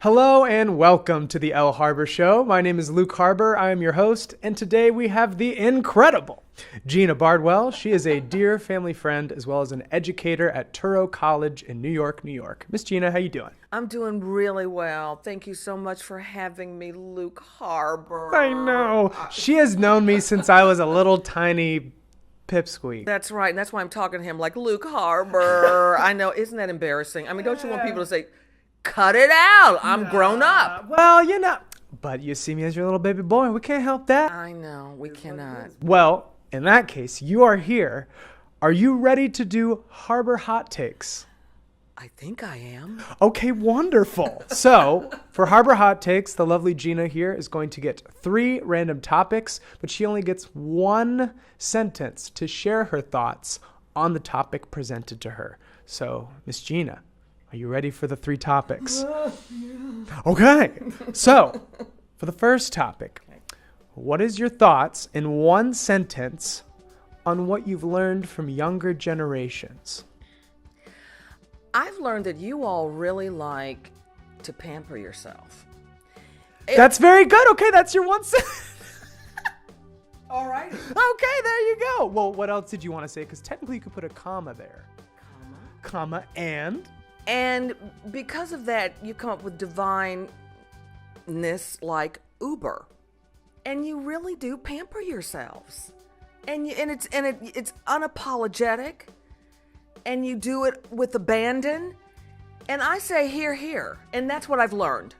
Hello and welcome to the Lharbur Show. My name is Luke Harbur. I am your host, and today we have the incredible Gena Bardwell. She is a dear family friend as well as an educator at Touro College in New York, New York. Miss Gena, how you doing? I'm doing really well. Thank you so much for having me, Luke Harbur. I know. She has known me since I was a little tiny pipsqueak. That's right, and that's why I'm talking to him like Luke Harbur. I know, isn't that embarrassing? I mean, don't you want people to say, cut it out, I'm grown up. Well, you know, but you see me as your little baby boy. We can't help that. I know, we cannot. Well, in that case, you are here. Are you ready to do Harbur Hot Takes? I think I am. Okay, wonderful. So, for Harbur Hot Takes, the lovely Gena here is going to get 3 random topics, but she only gets 1 sentence to share her thoughts on the topic presented to her. So, Miss Gena, are you ready for the 3 topics? Okay. So, for the first topic, what is your thoughts in 1 sentence on what you've learned from younger generations? I've learned that you all really like to pamper yourself. That's very good. Okay, that's your 1 sentence. All right. Okay, there you go. Well, what else did you want to say? Because technically you could put a comma there. Comma and? And because of that, you come up with divineness like Uber. And you really do pamper yourselves. It's unapologetic. And you do it with abandon. And I say here, here. And that's what I've learned.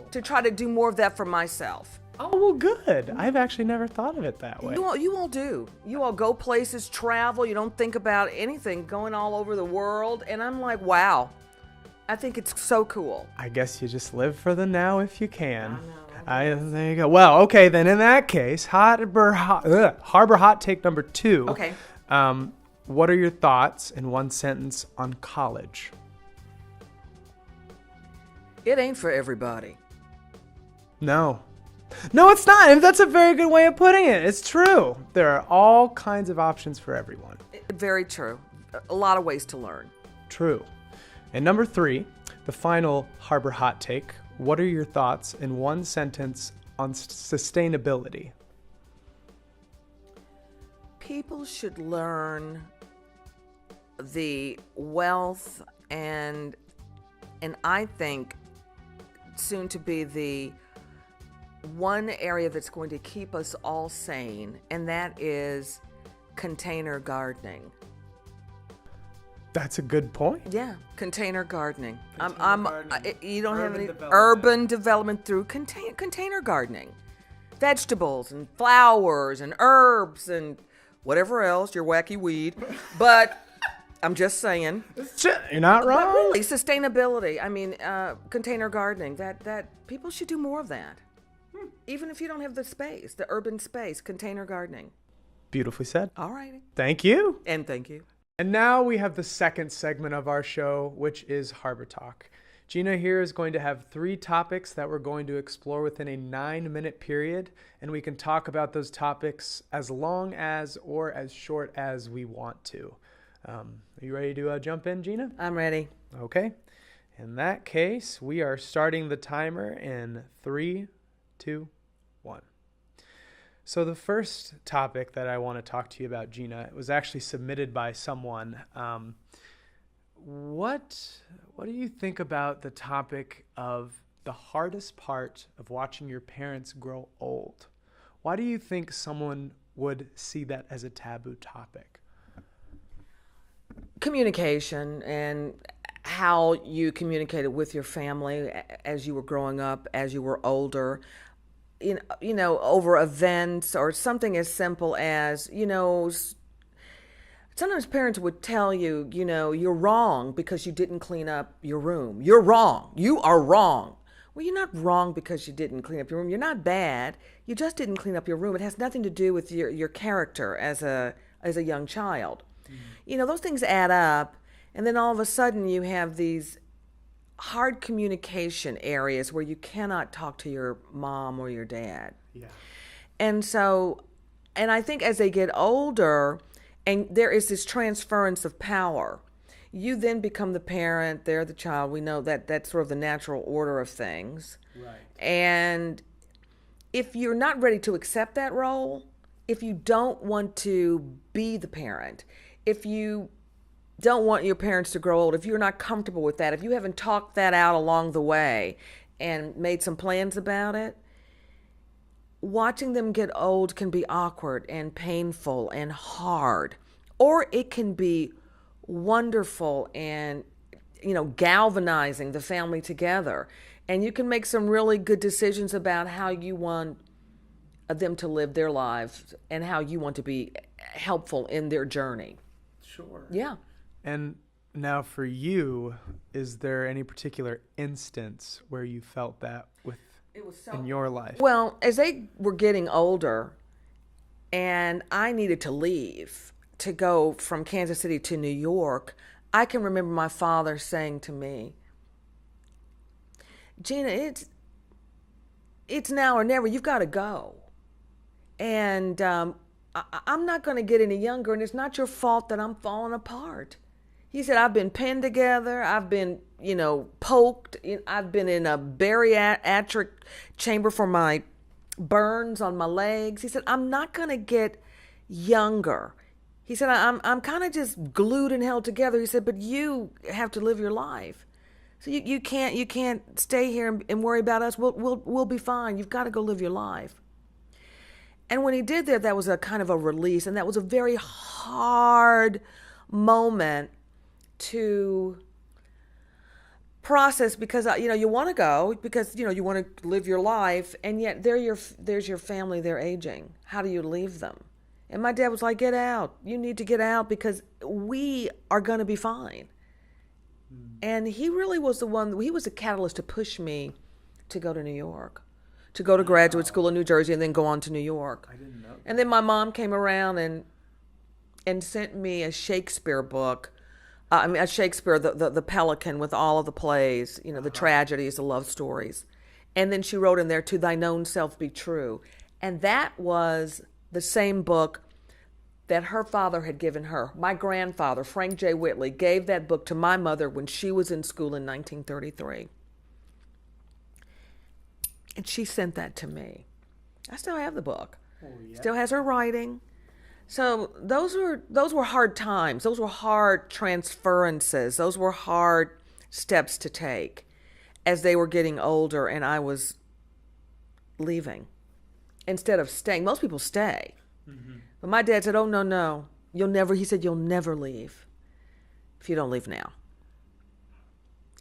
To try to do more of that for myself. Oh, well, good. I've actually never thought of it that way. You all do. You all go places, travel. You don't think about anything, going all over the world. And I'm like, wow. I think it's so cool. I guess you just live for the now if you can. There you go. Well, okay, then in that case, Harbur Hot Take number 2. Okay. What are your thoughts in 1 sentence on college? It ain't for everybody. No, it's not. And that's a very good way of putting it. It's true. There are all kinds of options for everyone. Very true. A lot of ways to learn. True. And number 3, the final Harbur Hot Take. What are your thoughts in 1 sentence on sustainability? People should learn the wealth and I think soon to be the one area that's going to keep us all sane, and that is container gardening. That's a good point. Yeah, container gardening. You don't have any development. Urban development through container gardening. Vegetables and flowers and herbs and whatever else, your wacky weed. But I'm just saying. You're not wrong. But really, sustainability. I mean, container gardening. That people should do more of that. Even if you don't have the space, the urban space, container gardening. Beautifully said. All righty. Thank you. And thank you. And now we have the second segment of our show, which is Harbur Talk. Gena here is going to have 3 topics that we're going to explore within a 9-minute period, and we can talk about those topics as long as or as short as we want to. Are you ready to jump in, Gena? I'm ready. Okay. In that case, we are starting the timer in 3, 2, 1. So the first topic that I want to talk to you about, Gena, was actually submitted by someone. What do you think about the topic of the hardest part of watching your parents grow old? Why do you think someone would see that as a taboo topic? Communication and how you communicated with your family as you were growing up, as you were older. You know, over events or something as simple as, sometimes parents would tell you, you're wrong because you didn't clean up your room. You're wrong. You are wrong. Well, you're not wrong because you didn't clean up your room. You're not bad. You just didn't clean up your room. It has nothing to do with your character as a young child. Mm-hmm. Those things add up. And then all of a sudden you have these hard communication areas where you cannot talk to your mom or your dad. Yeah. And so, and I think as they get older, and there is this transference of power, you then become the parent, they're the child. We know that that's sort of the natural order of things. Right. And if you're not ready to accept that role, if you don't want to be the parent, if you don't want your parents to grow old, if you're not comfortable with that, if you haven't talked that out along the way and made some plans about it, watching them get old can be awkward and painful and hard. Or it can be wonderful and, galvanizing the family together. And you can make some really good decisions about how you want them to live their lives and how you want to be helpful in their journey. Sure. Yeah. And now for you, is there any particular instance where you felt that in your life? Well, as they were getting older and I needed to leave to go from Kansas City to New York, I can remember my father saying to me, Gena, it's now or never. You've got to go. And I'm not going to get any younger, and it's not your fault that I'm falling apart. He said, I've been pinned together. I've been, poked. I've been in a bariatric chamber for my burns on my legs. He said, I'm not going to get younger. He said, I'm kind of just glued and held together. He said, but you have to live your life. So you can't stay here and worry about us. We'll be fine. You've got to go live your life. And when he did that, that was a kind of a release, and that was a very hard moment to process because you want to go because you want to live your life, and yet there's your family, they're aging. How do you leave them? And my dad was like, get out. You need to get out because we are going to be fine. And he really was he was a catalyst to push me to go to New York, to go to graduate school in New Jersey and then go on to New York. I didn't know that. And then my mom came around and sent me a Shakespeare book. A Shakespeare, the Pelican with all of the plays, the tragedies, the love stories. And then she wrote in there, to thine own self be true. And that was the same book that her father had given her. My grandfather, Frank J. Whitley, gave that book to my mother when she was in school in 1933. And she sent that to me. I still have the book. Oh, yeah. Still has her writing. So those were hard times. Those were hard transferences. Those were hard steps to take as they were getting older and I was leaving instead of staying. Most people stay. Mm-hmm. But my dad said, oh, no. He said, you'll never leave if you don't leave now.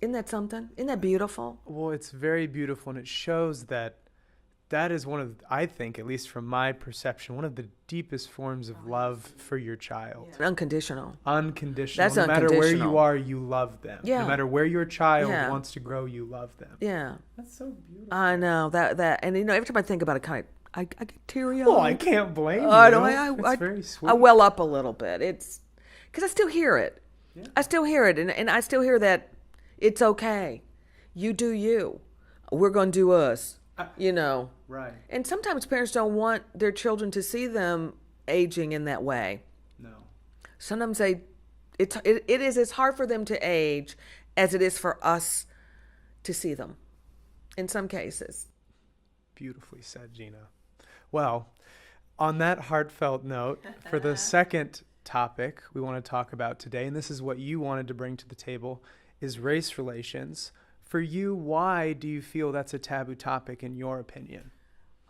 Isn't that something? Isn't that beautiful? Well, it's very beautiful, and it shows that is one of, I think, at least from my perception, one of the deepest forms of love for your child. Yeah. Unconditional. Unconditional. That's no unconditional. Matter where you are, you love them. Yeah. No matter where your child wants to grow, you love them. Yeah. That's so beautiful. I know that, and every time I think about it, I get teary-eyed. Well, I can't blame you. It's very sweet. I well up a little bit. It's because I still hear it. Yeah. I still hear it, and I still hear that it's okay. You do you. We're going to do us. Right. And sometimes parents don't want their children to see them aging in that way. No. Sometimes it is as hard for them to age as it is for us to see them in some cases. Beautifully said, Gena. Well, on that heartfelt note, for the second topic we want to talk about today, and this is what you wanted to bring to the table, is race relations. For you, why do you feel that's a taboo topic in your opinion?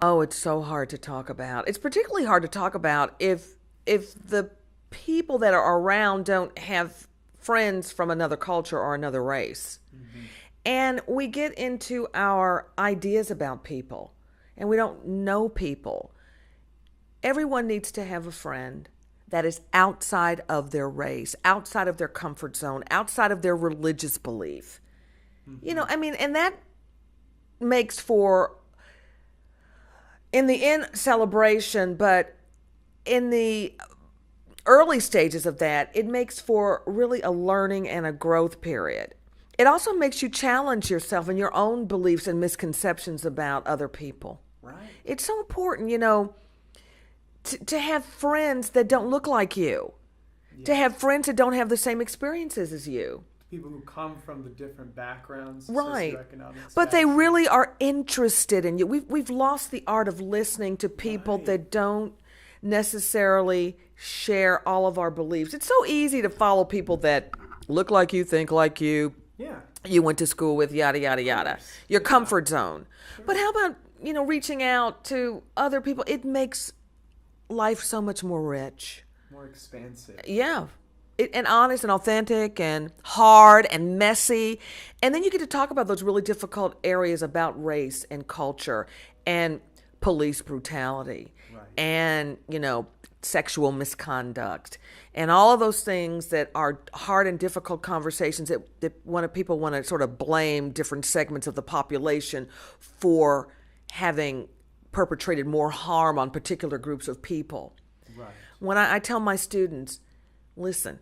Oh, it's so hard to talk about. It's particularly hard to talk about if the people that are around don't have friends from another culture or another race. Mm-hmm. And we get into our ideas about people, and we don't know people. Everyone needs to have a friend that is outside of their race, outside of their comfort zone, outside of their religious belief. Mm-hmm. And that makes for, in the end, celebration, but in the early stages of that, it makes for really a learning and a growth period. It also makes you challenge yourself and your own beliefs and misconceptions about other people. Right. It's so important, to have friends that don't look like you, to have friends that don't have the same experiences as you. People who come from the different backgrounds, Right. socioeconomic But they status. really are interested in you. We've lost the art of listening to people Right. that don't necessarily share all of our beliefs. It's so easy to follow people that look like you, think like you, Yeah. you went to school with, yada, yada, yada. Your comfort zone. But how about, reaching out to other people? It makes life so much more rich. More expansive. Yeah. And honest and authentic and hard and messy. And then you get to talk about those really difficult areas about race and culture and police brutality Right. and, sexual misconduct and all of those things that are hard and difficult conversations that people want to sort of blame different segments of the population for having perpetrated more harm on particular groups of people. Right. When I tell my students, listen,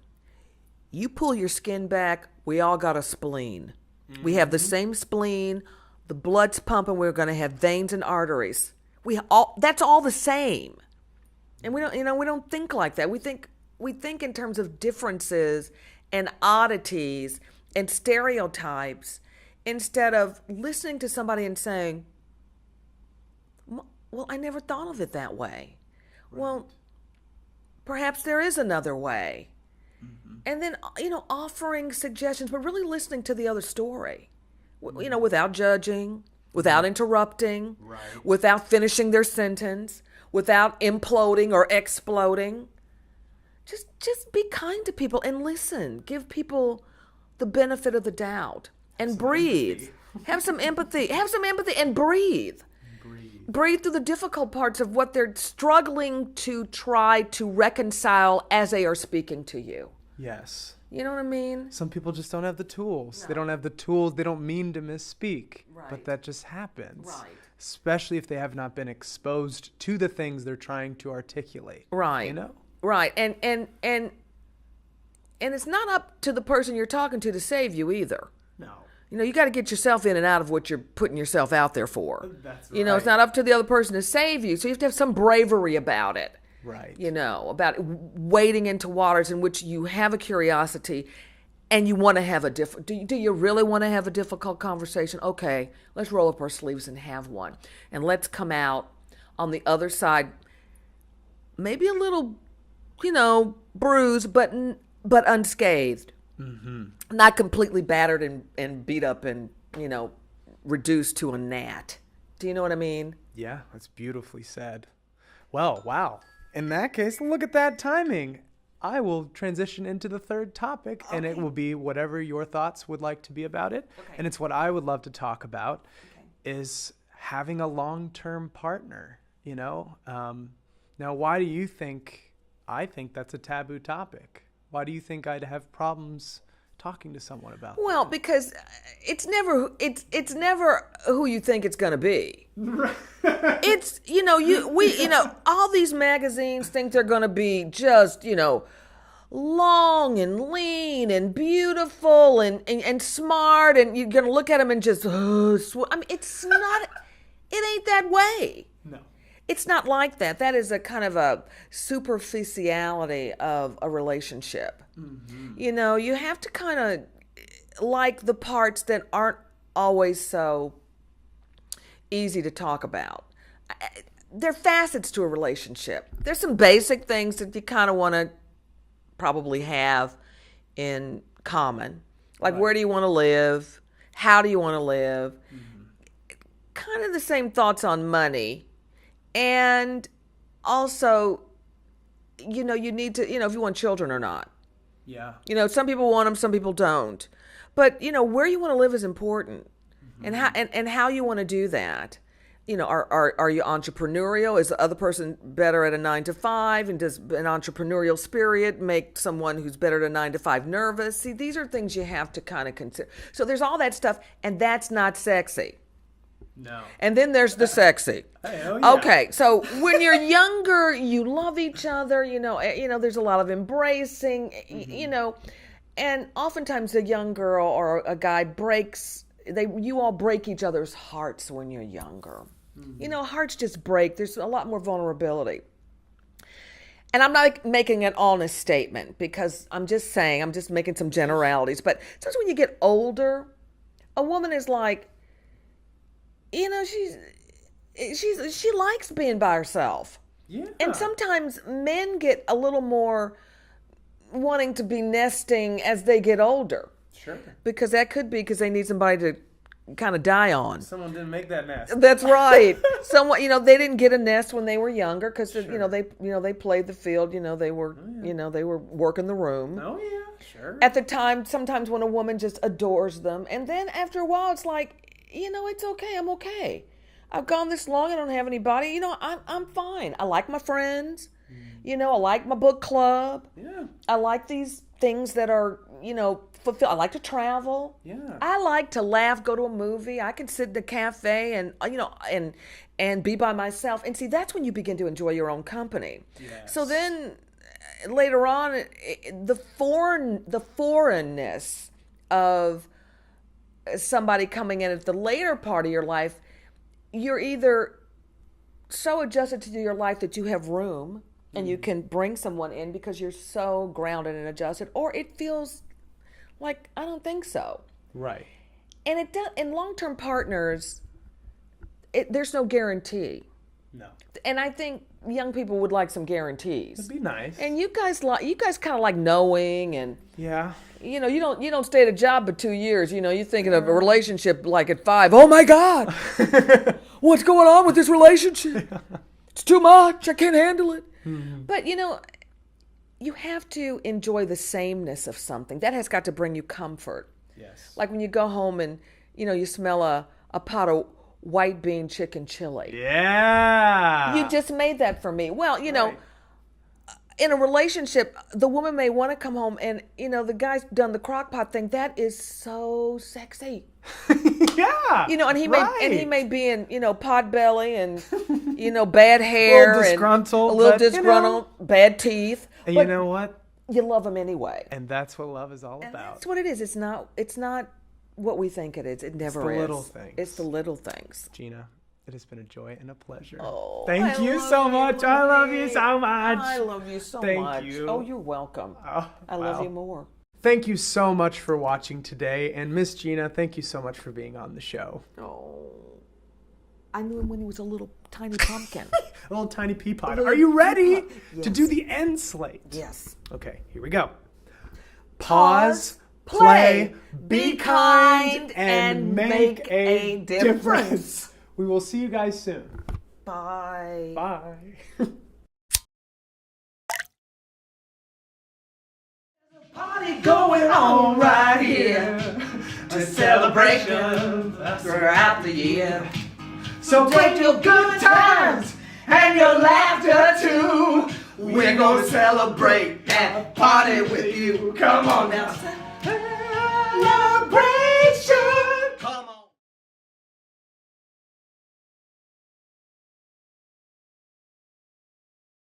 you pull your skin back, we all got a spleen. Mm-hmm. We have the same spleen, the blood's pumping, we're going to have veins and arteries. That's all the same. And we don't think like that. We think in terms of differences and oddities and stereotypes instead of listening to somebody and saying, well, I never thought of it that way. Right. Well, perhaps there is another way. Mm-hmm. And then, offering suggestions, but really listening to the other story, without judging, without interrupting, right. without finishing their sentence, without imploding or exploding. Just be kind to people and listen. Give people the benefit of the doubt and breathe. Have some empathy. Have some empathy and breathe. Breathe through the difficult parts of what they're struggling to try to reconcile as they are speaking to you. Yes. You know what I mean? Some people just don't have the tools. No. They don't have the tools. They don't mean to misspeak. Right. But that just happens. Right. Especially if they have not been exposed to the things they're trying to articulate. Right. Right. And it's not up to the person you're talking to save you either. No. You got to get yourself in and out of what you're putting yourself out there for. That's right. It's not up to the other person to save you. So you have to have some bravery about it. Right. About wading into waters in which you have a curiosity and you want to have do you really want to have a difficult conversation? Okay, let's roll up our sleeves and have one. And let's come out on the other side, maybe a little, bruised, but unscathed. Mm-hmm. Not completely battered and beat up and, reduced to a gnat. Do you know what I mean? Yeah, that's beautifully said. Well, wow. In that case, look at that timing. I will transition into the third topic, and it will be whatever your thoughts would like to be about it. Okay. And it's what I would love to talk about is having a long-term partner, Now, why do you think I think that's a taboo topic? Why do you think I'd have problems talking to someone about that? Well, because it's never who you think it's going to be. It's all these magazines think they're going to be just long and lean and beautiful and smart, and you're going to look at them and just it's not. It ain't that way. No. It's not like that. That is a kind of a superficiality of a relationship. Mm-hmm. You have to kind of like the parts that aren't always so easy to talk about. They're facets to a relationship. There's some basic things that you kind of want to probably have in common. Like, right. Where do you want to live? How do you want to live? Mm-hmm. Kind of the same thoughts on money. And also, you need to, if you want children or not. Yeah. Some people want them, some people don't. But, where you want to live is important. Mm-hmm. And how you want to do that. Are you entrepreneurial? Is the other person better at a 9-to-5? And does an entrepreneurial spirit make someone who's better at a 9-to-5 nervous? See, these are things you have to kind of consider. So there's all that stuff, and that's not sexy. No. And then there's the sexy. Oh, yeah. Okay, so when you're younger, you love each other. There's a lot of embracing. And oftentimes a young girl or a guy you all break each other's hearts when you're younger. Hearts just break. There's a lot more vulnerability. And I'm not making an honest statement because I'm just making some generalities. But sometimes when you get older, a woman is like, she likes being by herself. Yeah. And sometimes men get a little more wanting to be nesting as they get older. Sure. Because that could be because they need somebody to kind of die on. Someone didn't make that nest. That's right. Someone, they didn't get a nest when they were younger because Sure. they played the field. They were they were working the room. Oh yeah, sure. At the time, sometimes when a woman just adores them, and then after a while, it's like, it's okay. I'm okay. I've gone this long. I don't have anybody. I'm fine. I like my friends. I like my book club. Yeah. I like these things that are, fulfill. I like to travel. Yeah. I like to laugh, go to a movie. I can sit in a cafe and be by myself. And see, that's when you begin to enjoy your own company. Yes. So then later on, the foreignness of somebody coming in at the later part of your life, you're either so adjusted to your life that you have room and you can bring someone in because you're so grounded and adjusted, or it feels like, I don't think so. Right. And it does, in long-term partners, there's no guarantee. No. And I think young people would like some guarantees. It'd be nice. And you guys kind of like knowing, and Yeah. you don't stay at a job for 2 years. You're thinking of a relationship like at 5. Oh my God, what's going on with this relationship? It's too much. I can't handle it. Mm-hmm. But you have to enjoy the sameness of something. That has got to bring you comfort. Yes. Like when you go home and you smell a pot of white bean chicken chili. Yeah. You just made that for me. Well, Right. In a relationship, the woman may want to come home and, the guy's done the crock pot thing. That is so sexy. Yeah. And he right. may be in, pot belly and, bad hair. A little disgruntled. A little disgruntled, bad teeth. And but you know what? You love him anyway. And that's what love is all And about. that's what it is. It's not what we think it is. It never It's the is. little things. It's the little things. Gena, it has been a joy and a pleasure. Oh, Thank you so much. I love you so much. I love you so Thank much. you. Oh, you're welcome. Oh, I love you more. Thank you so much for watching today. And Miss Gena, thank you so much for being on the show. Oh, I knew him when he was a little tiny pumpkin. A little tiny pea pod. little Are you ready pea pod. Yes. to do the end slate? Yes. Okay, here we go. Pause, play, be kind, and make a difference. We will see you guys soon. Bye. Bye. Party going on right here. A celebration throughout the year. So take your good times and your laughter too. We're gonna celebrate and party with you. Come on now.